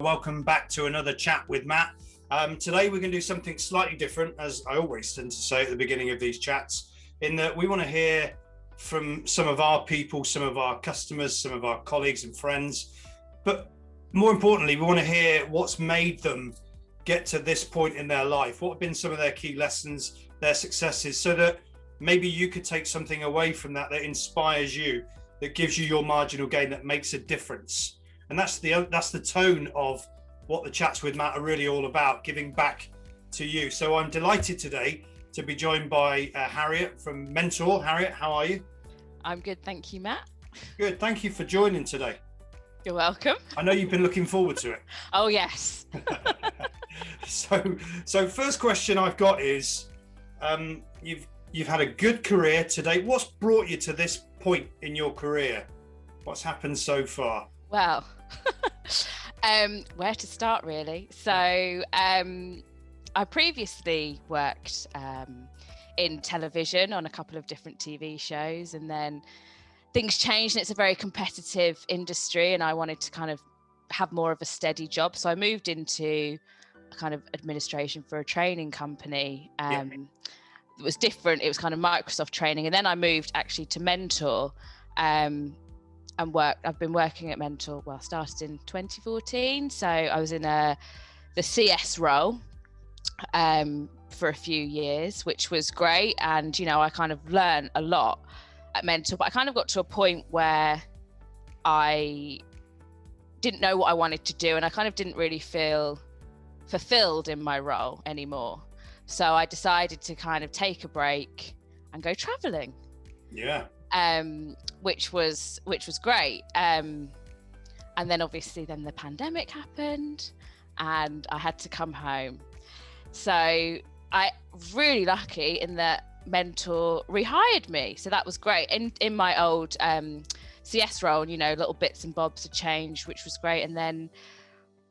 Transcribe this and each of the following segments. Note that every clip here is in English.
Welcome back to another chat with Matt. Today we're going to do something slightly different, as I always tend to say at the beginning of these chats, in that we want to hear from some of our people, some of our customers, some of our colleagues and friends. But more importantly, we want to hear what's made them get to this point in their life. What have been some of their key lessons, their successes, so that maybe you could take something away from that inspires you, that gives you your marginal gain, that makes a difference. And that's the tone of what the Chats with Matt are really all about, giving back to you. So I'm delighted today to be joined by Harriet from Mentor. Harriet, how are you? I'm good, thank you, Matt. Good, thank you for joining today. You're welcome. I know you've been looking forward to it. Oh, yes. So first question I've got is, you've had a good career today. What's brought you to this point in your career? What's happened so far? Well, where to start really? So I previously worked in television on a couple of different TV shows, and then things changed and it's a very competitive industry and I wanted to kind of have more of a steady job. So I moved into a kind of administration for a training company. It was different. It was kind of Microsoft training. And then I moved actually to Mentor and I've been working at Mentor, started in 2014. So I was in the CS role for a few years, which was great. And, you know, I kind of learned a lot at Mentor, but I kind of got to a point where I didn't know what I wanted to do and I kind of didn't really feel fulfilled in my role anymore. So I decided to kind of take a break and go traveling. Yeah. Which was great. And then obviously then the pandemic happened and I had to come home. So I really lucky in that Mentor rehired me. So that was great. In my old CS role, you know, little bits and bobs had changed, which was great. And then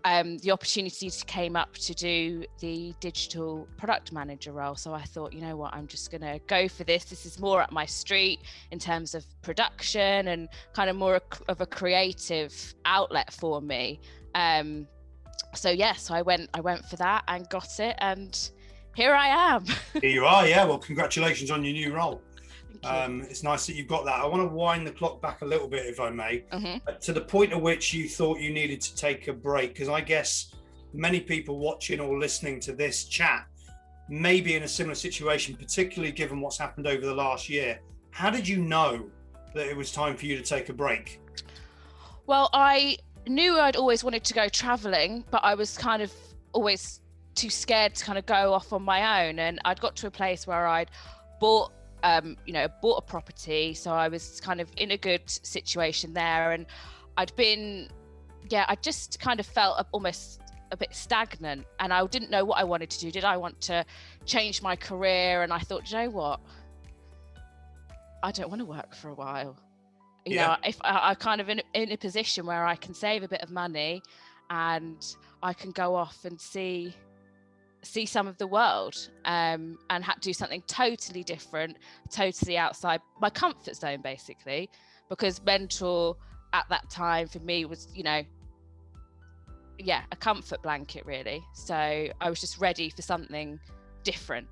the opportunities came up to do the digital product manager role. So I thought, you know what, I'm just going to go for this. This is more up my street in terms of production and kind of more of a creative outlet for me. So I went for that and got it. And here I am. Here you are, yeah. Well, congratulations on your new role. Thank you. It's nice that you've got that. I want to wind the clock back a little bit, if I may, to the point at which you thought you needed to take a break, because I guess many people watching or listening to this chat may be in a similar situation, particularly given what's happened over the last year. How did you know that it was time for you to take a break? Well, I knew I'd always wanted to go traveling, but I was kind of always too scared to kind of go off on my own. And I'd got to a place where I'd bought a property. So I was kind of in a good situation there. And I just kind of felt almost a bit stagnant and I didn't know what I wanted to do. Did I want to change my career? And I thought, you know what? I don't want to work for a while. You know, if I kind of in a position where I can save a bit of money and I can go off and see some of the world and do something totally different, totally outside my comfort zone, basically, because Mentor at that time for me was, you know, a comfort blanket really. So I was just ready for something different.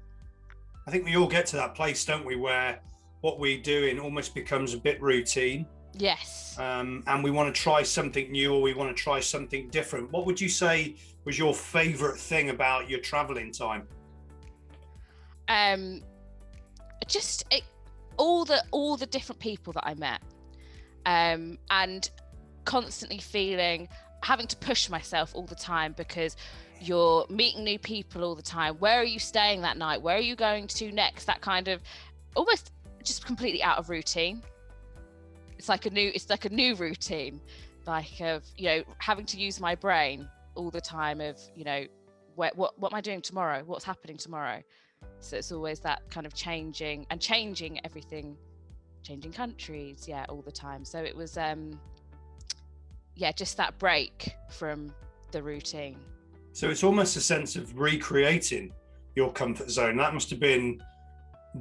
I think we all get to that place, don't we, where what we're doing almost becomes a bit routine. Yes. And we want to try something new, or we want to try something different. What would you say was your favorite thing about your traveling time? All the different people that I met, and constantly having to push myself all the time, because you're meeting new people all the time. Where are you staying that night? Where are you going to next? That kind of almost just completely out of routine. It's like a new routine, like of, you know, having to use my brain all the time of, you know, what am I doing tomorrow? What's happening tomorrow? So it's always that kind of changing everything, changing countries, all the time. So it was, just that break from the routine. So it's almost a sense of recreating your comfort zone. That must have been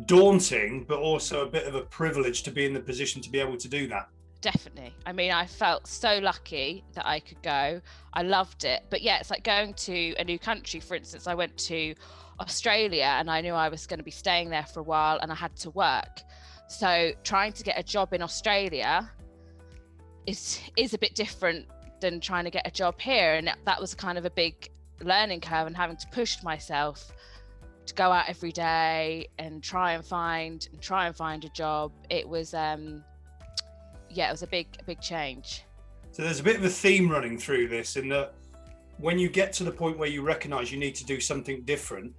daunting, but also a bit of a privilege to be in the position to be able to do that. Definitely. I mean, I felt so lucky that I could go. I loved it. But yeah, it's like going to a new country. For instance, I went to Australia and I knew I was going to be staying there for a while and I had to work. So trying to get a job in Australia is a bit different than trying to get a job here. And that was kind of a big learning curve, and having to push myself to go out every day and try and find a job. It was it was a big change. So there's a bit of a theme running through this, in that when you get to the point where you recognize you need to do something different,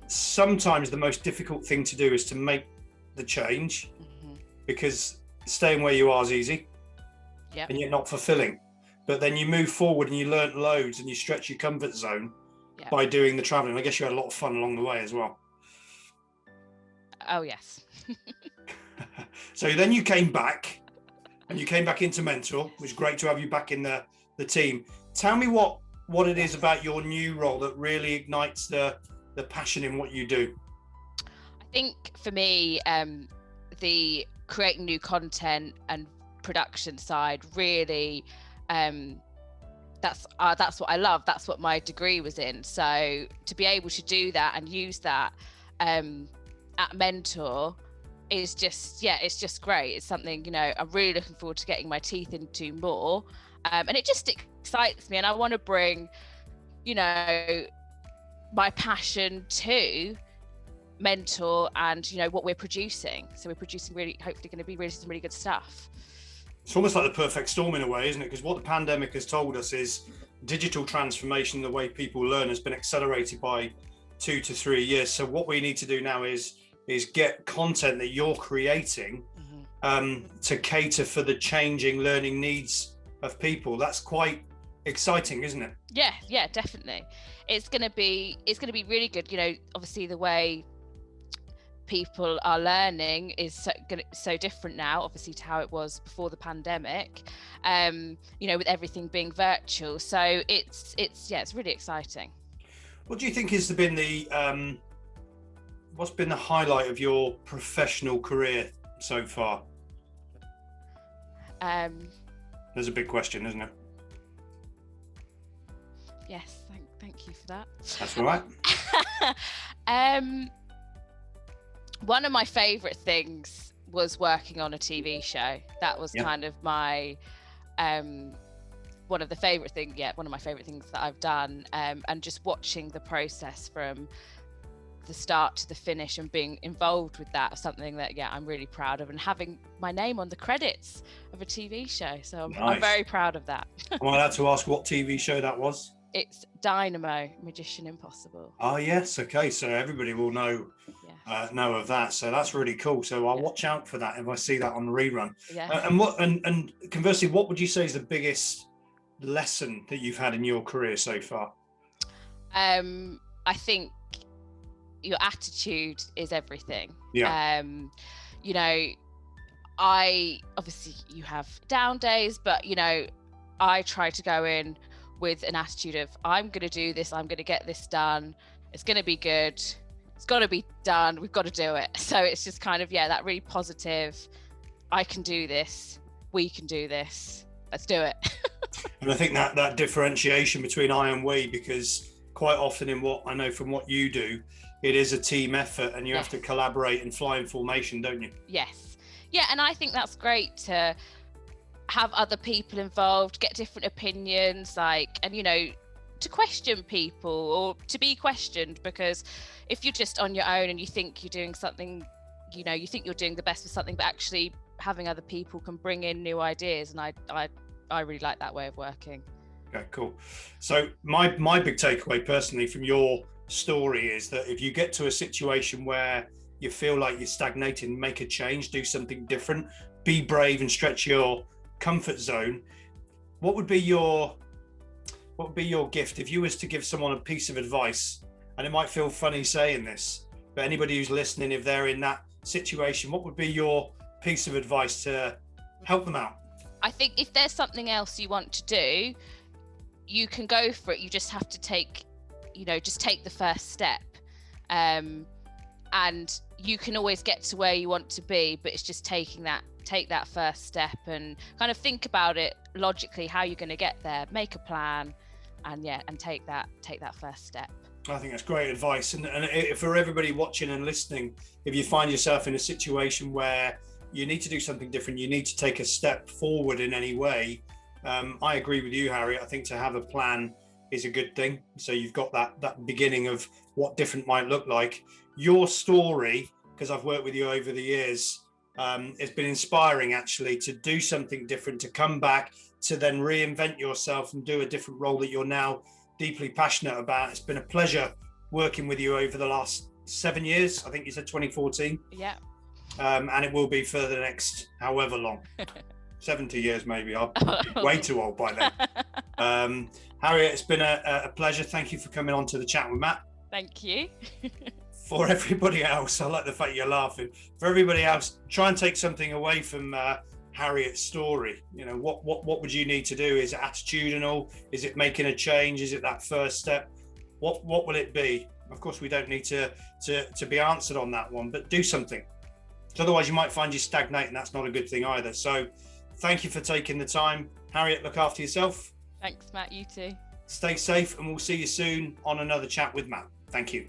sometimes the most difficult thing to do is to make the change, because staying where you are is easy, and yet not fulfilling. But then you move forward and you learn loads and you stretch your comfort zone by doing the traveling. I guess you had a lot of fun along the way as well. Oh yes. So then you came back, and you came back into Mentor, which is great to have you back in the team. Tell me what it is about your new role that really ignites the passion in what you do. I think for me, the creating new content and production side really, that's what I love. That's what my degree was in. So to be able to do that and use that at Mentor is just, it's just great. It's something, I'm really looking forward to getting my teeth into more, and it just excites me, and I want to bring my passion to Mentor and what we're producing. So we're producing hopefully going to be some really good stuff. It's almost like the perfect storm in a way, isn't it? Because what the pandemic has told us is digital transformation, the way people learn, has been accelerated by 2 to 3 years. So what we need to do now is get content that you're creating to cater for the changing learning needs of people. That's quite exciting, isn't it? Yeah, definitely. It's going to be really good. Obviously the way people are learning is so different now, obviously, to how it was before the pandemic, with everything being virtual. So it's really exciting. What do you think has been what's been the highlight of your professional career so far? There's a big question, isn't it? Yes, thank you for that. That's all right. One of my favorite things was working on a TV show. That was kind of my one of my favorite things that I've done, and just watching the process from the start to the finish and being involved with that, something that I'm really proud of, and having my name on the credits of a TV show. So I'm very proud of that. Am I allowed to ask what TV show that was? It's Dynamo, Magician Impossible. Oh yes, okay. So everybody will know of that. So that's really cool. So I'll watch out for that if I see that on the rerun. Yeah. And conversely, what would you say is the biggest lesson that you've had in your career so far? I think your attitude is everything. I obviously, you have down days, but I try to go in with an attitude of, I'm going to do this, I'm going to get this done, it's going to be good, it's got to be done, we've got to do it. So it's just kind of that really positive, I can do this, we can do this, let's do it. And I think that differentiation between I and we, because quite often in what I know from what you do, it is a team effort, and you have to collaborate and fly in formation, don't you? Yes. Yeah, and I think that's great to have other people involved, get different opinions, and to question people or to be questioned, because if you're just on your own and you think you're doing something, you think you're doing the best for something, but actually having other people can bring in new ideas, and I really like that way of working. Okay, cool. So my big takeaway personally from your story is that if you get to a situation where you feel like you're stagnating, make a change, do something different, be brave and stretch your comfort zone. What would be your gift if you was to give someone a piece of advice? And it might feel funny saying this, but anybody who's listening, if they're in that situation, what would be your piece of advice to help them out? I think if there's something else you want to do, you can go for it. You just have to take the first step, and you can always get to where you want to be, but it's just taking that take that first step and kind of think about it logically, how you're going to get there, make a plan, and take that first step. I think that's great advice. And for everybody watching and listening, if you find yourself in a situation where you need to do something different, you need to take a step forward in any way, I agree with you, Harriet. I think to have a plan is a good thing. So you've got that beginning of what different might look like. Your story, because I've worked with you over the years, it's been inspiring actually to do something different, to come back, to then reinvent yourself and do a different role that you're now deeply passionate about. It's been a pleasure working with you over the last 7 years. I think you said 2014. Yeah. And it will be for the next however long. 70 years maybe. I'll be way too old by then. Harriet, it's been a pleasure. Thank you for coming on to the chat with Matt. Thank you. For everybody else, I like the fact you're laughing. For everybody else, try and take something away from Harriet's story. You know, what would you need to do? Is it attitudinal? Is it making a change? Is it that first step? What will it be? Of course, we don't need to be answered on that one, but do something. Otherwise, you might find you stagnate, and that's not a good thing either. So thank you for taking the time. Harriet, look after yourself. Thanks, Matt. You too. Stay safe, and we'll see you soon on another chat with Matt. Thank you.